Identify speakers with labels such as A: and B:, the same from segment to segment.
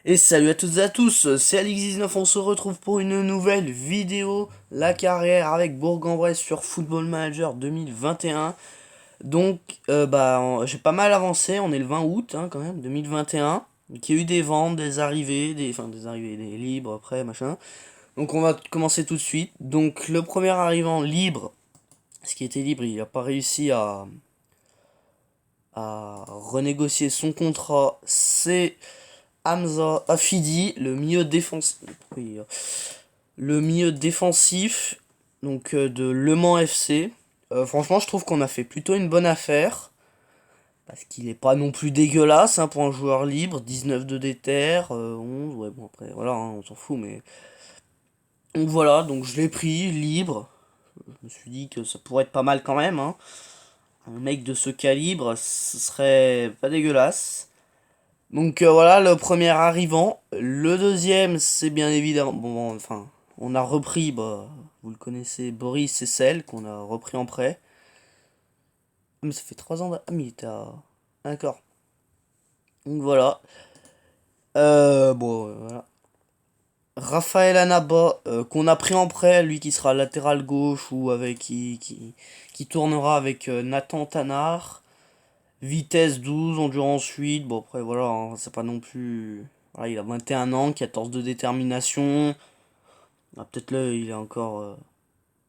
A: Et salut à toutes et à tous, c'est Alix19, on se retrouve pour une nouvelle vidéo, la carrière avec Bourg-en-Bresse sur Football Manager 2021. Donc, j'ai pas mal avancé, on est le 20 août quand même, 2021. Donc, il y a eu des ventes, des arrivées, des libres après, machin. Donc on va commencer tout de suite. Donc le premier arrivant libre, ce qui était libre, il n'a pas réussi à renégocier son contrat, c'est Hamza Afidi, le milieu défensif de Le Mans FC. Franchement, je trouve qu'on a fait plutôt une bonne affaire. Parce qu'il est pas non plus dégueulasse pour un joueur libre. 19 de déter, 11, ouais, bon, après, voilà, on s'en fout, mais. Donc voilà, donc je l'ai pris libre. Je me suis dit que ça pourrait être pas mal quand même. Un mec de ce calibre, ce serait pas dégueulasse. Donc voilà, le premier arrivant. Le deuxième, c'est bien évidemment. On a repris, vous le connaissez, Boris Cessel, qu'on a repris en prêt. Ah, mais ça fait 3 ans. Ah, mais il était à. D'accord. Donc voilà. Voilà. Raphaël Anaba, qu'on a pris en prêt, lui qui sera latéral gauche ou avec qui tournera avec Nathan Tanard. Vitesse 12, endurance 8. Bon, après, voilà, c'est pas non plus. Voilà, il a 21 ans, 14 de détermination. Ah, peut-être là, il est encore.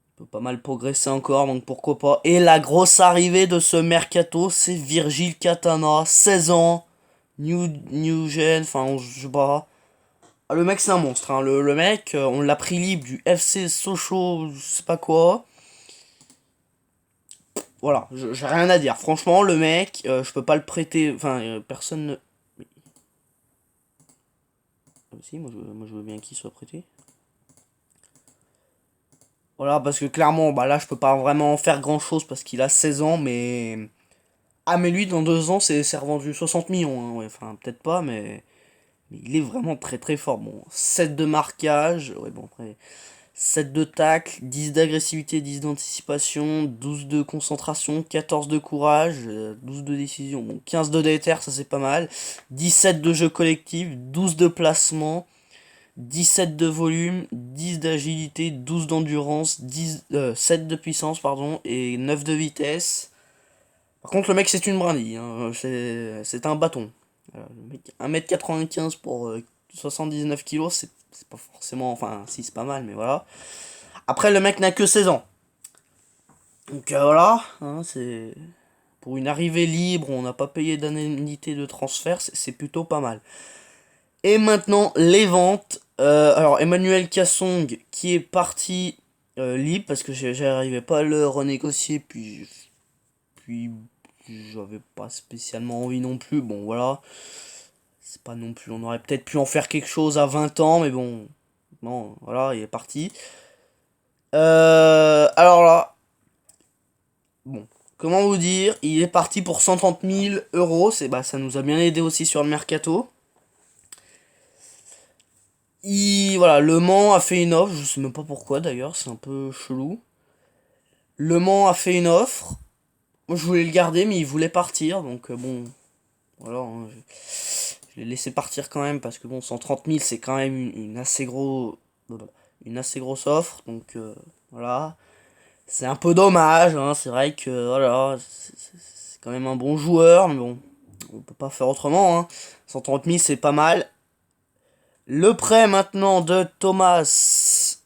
A: Il peut pas mal progresser encore, donc pourquoi pas. Et la grosse arrivée de ce mercato, c'est Virgile Catana, 16 ans. New Gen, enfin, je sais pas. Ah, le mec, c'est un monstre. Le mec, on l'a pris libre du FC Sochaux, je sais pas quoi. Voilà, j'ai rien à dire. Franchement, le mec, je peux pas le prêter. Enfin, personne ne. Ah, si, moi je veux bien qu'il soit prêté. Voilà, parce que clairement, bah là, je peux pas vraiment faire grand chose parce qu'il a 16 ans, mais. Ah, mais lui, dans 2 ans, c'est revendu 60 millions. Ouais, enfin, peut-être pas, mais il est vraiment très très fort. Bon, 7 de marquage, ouais, bon, après. 7 de tacle, 10 d'agressivité, 10 d'anticipation, 12 de concentration, 14 de courage, 12 de décision, bon, 15 de déter, ça c'est pas mal, 17 de jeu collectif, 12 de placement, 17 de volume, 10 d'agilité, 12 d'endurance, 7 de puissance, pardon, et 9 de vitesse. Par contre, le mec, c'est une brindille, c'est un bâton. Voilà, le mec, 1m95 pour 79 kilos, c'est pas forcément. Enfin, si, c'est pas mal, mais voilà. Après, le mec n'a que 16 ans. Donc voilà, c'est. Pour une arrivée libre, on n'a pas payé d'indemnité de transfert, c'est plutôt pas mal. Et maintenant, les ventes. Alors, Emmanuel Cassong qui est parti libre parce que j'arrivais pas à le renégocier, puis j'avais pas spécialement envie non plus. Bon, voilà. C'est pas non plus. On aurait peut-être pu en faire quelque chose à 20 ans, mais bon. Non, voilà, il est parti. Alors là, bon. Comment vous dire? Il est parti pour 130 000 euros. Ça nous a bien aidé aussi sur le mercato. Voilà, Le Mans a fait une offre. Je sais même pas pourquoi d'ailleurs, c'est un peu chelou. Le Mans a fait une offre. Moi, je voulais le garder, mais il voulait partir. Donc, bon, voilà. Je l'ai laissé partir quand même parce que bon, 130 000 c'est quand même une assez grosse offre. Donc voilà, c'est un peu dommage. C'est vrai que voilà, c'est quand même un bon joueur, mais bon, on peut pas faire autrement. 130 000 c'est pas mal. Le prêt maintenant de Thomas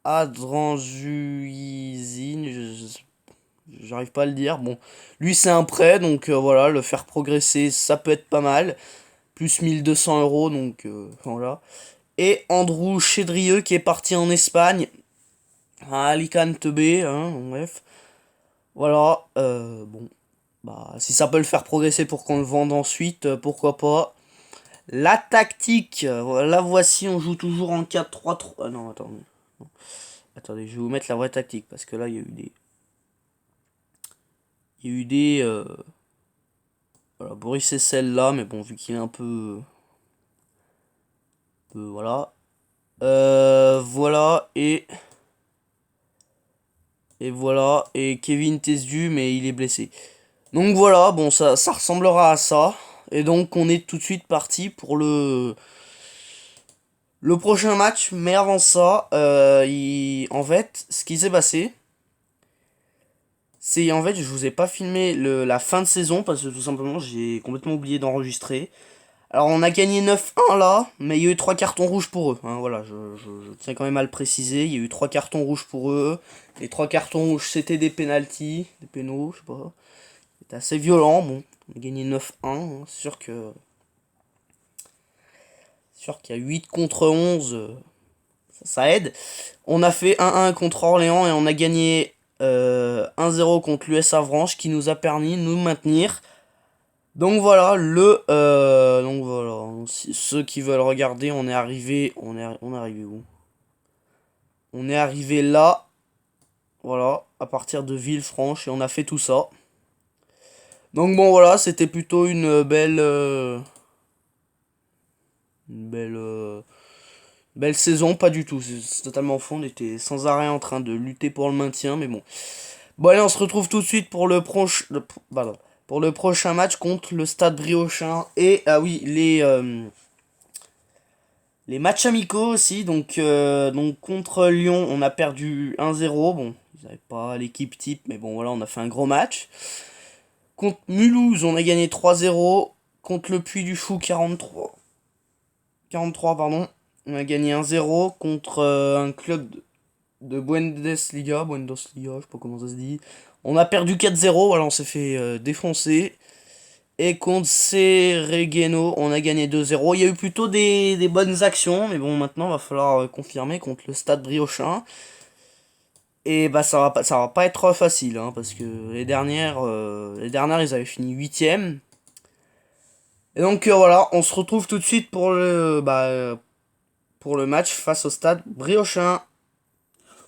A: Adranjuizine, j'arrive pas à le dire. Bon, lui c'est un prêt, donc voilà, le faire progresser, ça peut être pas mal. Plus 1200 euros, donc voilà. Et Andrew Chedrieux qui est parti en Espagne, à Alicante B, bref. Voilà, bon, si ça peut le faire progresser pour qu'on le vende ensuite, pourquoi pas. La tactique, la voici, on joue toujours en 4-3-3. Ah non, attendez. Attendez, je vais vous mettre la vraie tactique, parce que là, il y a eu des. Il y a eu des. Voilà, Boris c'est celle-là, mais bon, vu qu'il est un peu. Voilà. Voilà, et voilà, et Kevin Tesdu, mais il est blessé. Donc voilà, bon, ça ressemblera à ça. Et donc on est tout de suite parti pour le le prochain match, mais avant ça, en fait, ce qui s'est passé, c'est en fait, je vous ai pas filmé la fin de saison parce que tout simplement, j'ai complètement oublié d'enregistrer. Alors, on a gagné 9-1 là, mais il y a eu 3 cartons rouges pour eux. Hein, voilà, je tiens quand même à le préciser. Il y a eu 3 cartons rouges pour eux. Les 3 cartons rouges, c'était des pénalties, des pénaux, je sais pas. C'était assez violent. Bon, on a gagné 9-1. Hein, c'est sûr qu'il y a 8 contre 11. Ça aide. On a fait 1-1 contre Orléans et on a gagné 1-0 contre l'US Avranches qui nous a permis de nous maintenir. Donc voilà, donc voilà, ceux qui veulent regarder, on est arrivé, on est arrivé où? On est arrivé là, voilà, à partir de Villefranche et on a fait tout ça. Donc bon voilà, c'était plutôt une belle saison, pas du tout, c'est totalement faux, on était sans arrêt en train de lutter pour le maintien, mais bon. Bon allez, on se retrouve tout de suite pour pour le prochain match contre le Stade Briochin et ah oui, les matchs amicaux aussi, donc contre Lyon, on a perdu 1-0. Bon, ils n'avaient pas l'équipe type, mais bon, voilà, on a fait un gros match. Contre Mulhouse, on a gagné 3-0. Contre le Puy du Fou, 43, pardon, on a gagné 1-0. Contre un club de Bundesliga, je sais pas comment ça se dit. On a perdu 4-0, voilà, on s'est fait défoncer. Et contre Seregeno, on a gagné 2-0. Il y a eu plutôt des bonnes actions, mais bon, maintenant, il va falloir confirmer contre le Stade Briochin. Et bah, ça va pas être facile, hein, parce que les dernières, ils avaient fini 8ème. Et donc, voilà, on se retrouve tout de suite pour le match face au Stade Briochin.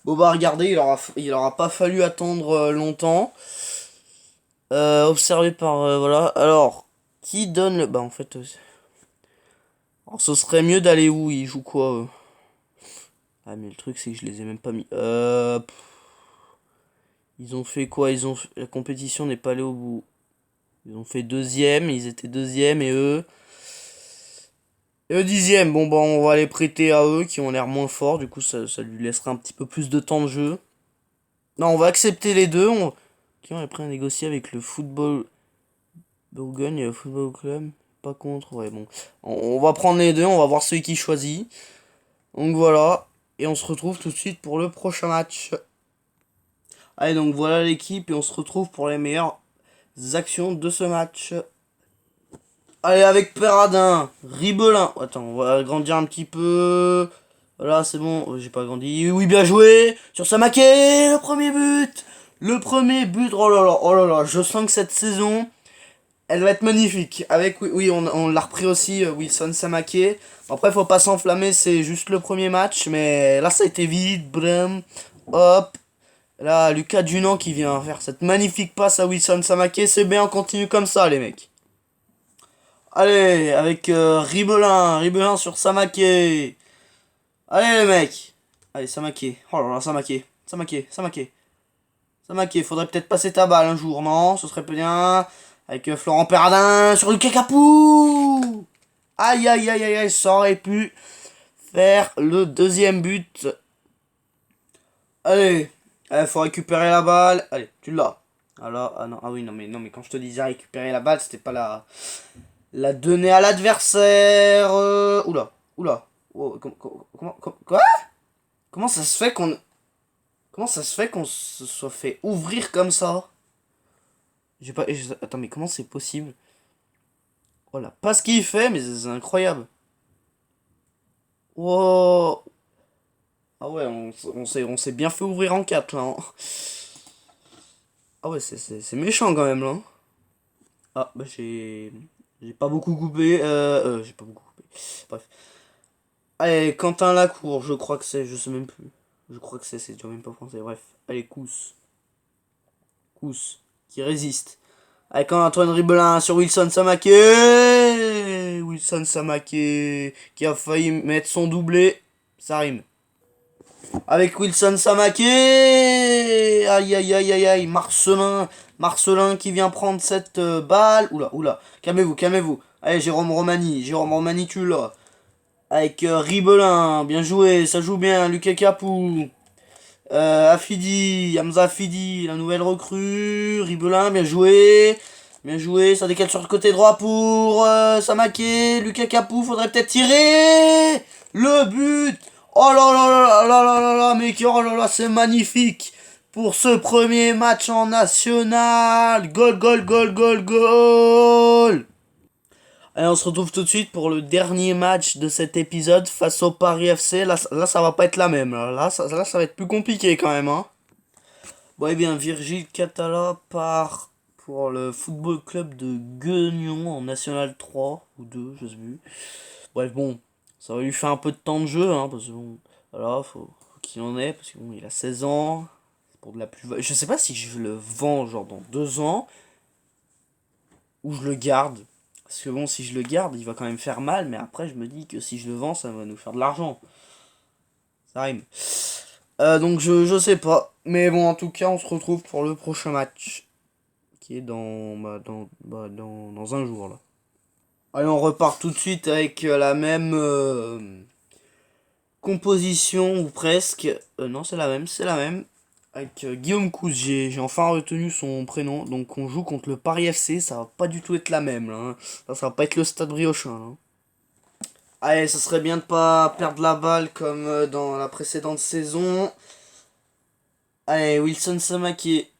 A: Bon, bah, regardez, il aura pas fallu attendre longtemps. Observé par, voilà. Alors, qui donne le... Bah, en fait... Alors, ce serait mieux d'aller où? Ils jouent quoi Ah, mais le truc, c'est que je les ai même pas mis. Ils ont fait quoi? La compétition n'est pas allée au bout. Ils ont fait deuxième, ils étaient deuxième et eux. Et eux dixième. Bon, bah, on va les prêter à eux qui ont l'air moins forts. Du coup, ça lui laissera un petit peu plus de temps de jeu. Non, on va accepter les deux. Qui ont après à négocier avec le football. Bourgogne, Football Club. Pas contre, ouais, bon. On va prendre les deux, on va voir celui qui choisit. Donc voilà. Et on se retrouve tout de suite pour le prochain match. Allez, donc voilà l'équipe et on se retrouve pour les meilleures actions de ce match. Allez, avec Perradin, Ribelin. Attends, on va agrandir un petit peu. Voilà, c'est bon. J'ai pas agrandi. Oui, bien joué. Sur Samaké, le premier but. Le premier but. Oh là là, oh là là. Je sens que cette saison, elle va être magnifique. Avec, oui, on l'a repris aussi, Wilson Samaké. Après, faut pas s'enflammer, c'est juste le premier match. Mais là, ça a été vite. Brum. Hop. Là, Lucas Dunant qui vient faire cette magnifique passe à Wilson Samaké. C'est bien, on continue comme ça, les mecs. Allez, avec Ribelin sur Samaké. Allez, les mecs. Allez, Samaké. Oh là là, Samaké, faudrait peut-être passer ta balle un jour, non? Ce serait bien. Avec Florent Perradin sur Lucas Capou. Aïe, aïe, aïe, aïe, aïe, ça aurait pu faire le deuxième but. Allez, faut récupérer la balle. Allez, tu l'as. Alors, ah non, ah oui, non, mais quand je te disais récupérer la balle, c'était pas la donner à l'adversaire. Oula, oula. Oh, quoi? Comment ça se fait qu'on se soit fait ouvrir comme ça? J'ai pas. Attends, mais comment c'est possible? Voilà, pas ce qu'il fait, mais c'est incroyable. Wow. Ah ouais, on s'est bien fait ouvrir en 4 là, hein. Ah ouais, c'est méchant quand même là, hein. Ah bah j'ai pas beaucoup coupé. J'ai pas beaucoup coupé. Bref. Allez, Quentin Lacour, je crois que c'est, je sais même plus. Je crois que c'est déjà même pas français. Bref, allez, Kous, qui résiste. Avec Antoine Ribelin sur Wilson Samaké. Wilson Samaké qui a failli mettre son doublé. Ça rime. Avec Wilson Samaké. Aïe, aïe, aïe, aïe, aïe. Marcelin qui vient prendre cette balle. Oula, oula. Calmez-vous. Allez, Jérôme Romani, tu l'as. Avec Ribelin, bien joué, ça joue bien, Lucas Capou. Afidi, Hamza Afidi, la nouvelle recrue. Ribelin, bien joué. Bien joué, ça décale sur le côté droit pour Samaké. Lucas Capou, faudrait peut-être tirer. Le but. Oh là là là là là là là, mais oh là là, c'est magnifique. Pour ce premier match en national. Goal, goal, goal, goal, goal. Allez, on se retrouve tout de suite pour le dernier match de cet épisode face au Paris FC. Là, ça va pas être la même. Là, ça va être plus compliqué quand même. Hein. Bon, eh bien, Virgile Catala part pour le Football Club de Guignon en National 3 ou 2, je sais plus. Bref, bon, ça va lui faire un peu de temps de jeu. Hein, parce que bon, voilà, faut qu'il en ait. Parce que bon, il a 16 ans. Pour de la plus... Je sais pas si je le vends genre dans 2 ans ou je le garde. Parce que bon, si je le garde, il va quand même faire mal, mais après, je me dis que si je le vends, ça va nous faire de l'argent. Ça rime. Donc, je sais pas. Mais bon, en tout cas, on se retrouve pour le prochain match. Qui est dans un jour, là. Allez, on repart tout de suite avec la même composition, ou presque. Non, c'est la même, c'est la même. Avec Guillaume Cousse, j'ai enfin retenu son prénom. Donc on joue contre le Paris FC, ça va pas du tout être la même là. Hein. Ça va pas être le Stade Briochin. Là. Allez, ça serait bien de pas perdre la balle comme dans la précédente saison. Allez, Wilson Samaké.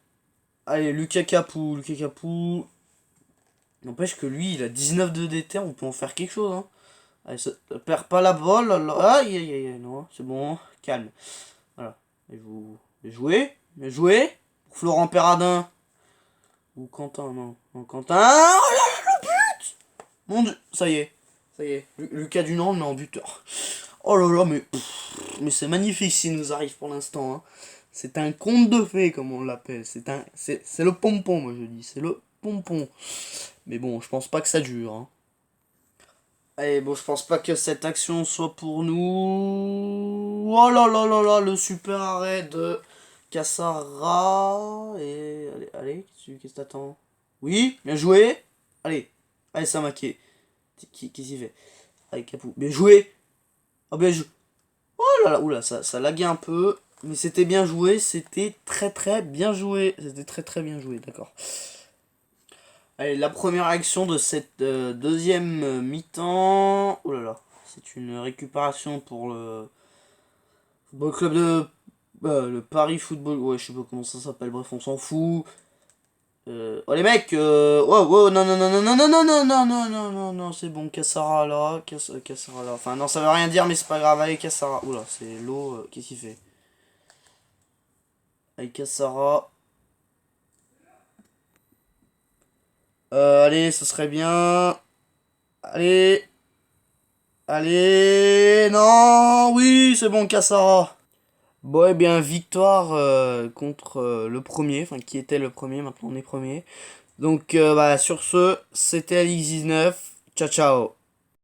A: Allez, Lucas Capou. Lucas Capou. N'empêche que lui, il a 19 de DT, on peut en faire quelque chose. Hein. Allez, ça, perd pas la balle. Aïe, aïe, aïe, aïe, non, c'est bon, calme. Voilà. Et vous, bien joué. Bien joué. Pour Florent Perradin. Ou Quentin, non. Non, Quentin. Oh là là, le but. Mon dieu, ça y est. Ça y est. Lucas Dunant le met en buteur. Oh là là, mais c'est magnifique ce qui nous arrive pour l'instant. Hein. C'est un conte de fées, comme on l'appelle. C'est le pompon, moi je dis. C'est le pompon. Mais bon, je pense pas que ça dure. Hein. Allez, bon, je pense pas que cette action soit pour nous. Oh là là là là, le super arrêt de Cassara. Et allez, allez, qu'est-ce que t'attends? Oui, bien joué. Allez, allez, Samaké. Qui s'y fait? Allez, Capou. Bien joué. Oh, bien joué. Oh là là, oula, ça laguait un peu. Mais c'était bien joué, c'était très très bien joué. C'était très très bien joué, d'accord. Allez, la première action de cette deuxième mi-temps. Oh là là, c'est une récupération pour le football club de. Le Paris Football. Ouais, je sais pas comment ça s'appelle, bref, on s'en fout. Oh les mecs, wow, wow, non, non, non, non, non, non, non, non, non, non, non, non, non, c'est bon, Cassara là, Cassara là. Enfin, non, ça veut rien dire, mais c'est pas grave. Allez, Cassara. Oula, c'est l'eau, qu'est-ce qu'il fait? Allez, Cassara. Allez, ce serait bien. Allez. Allez. Non, oui, c'est bon, Cassara. Bon, eh bien, victoire contre le premier, enfin, qui était le premier, maintenant on est premier. Donc, bah, sur ce, c'était Alix 19. Ciao, ciao.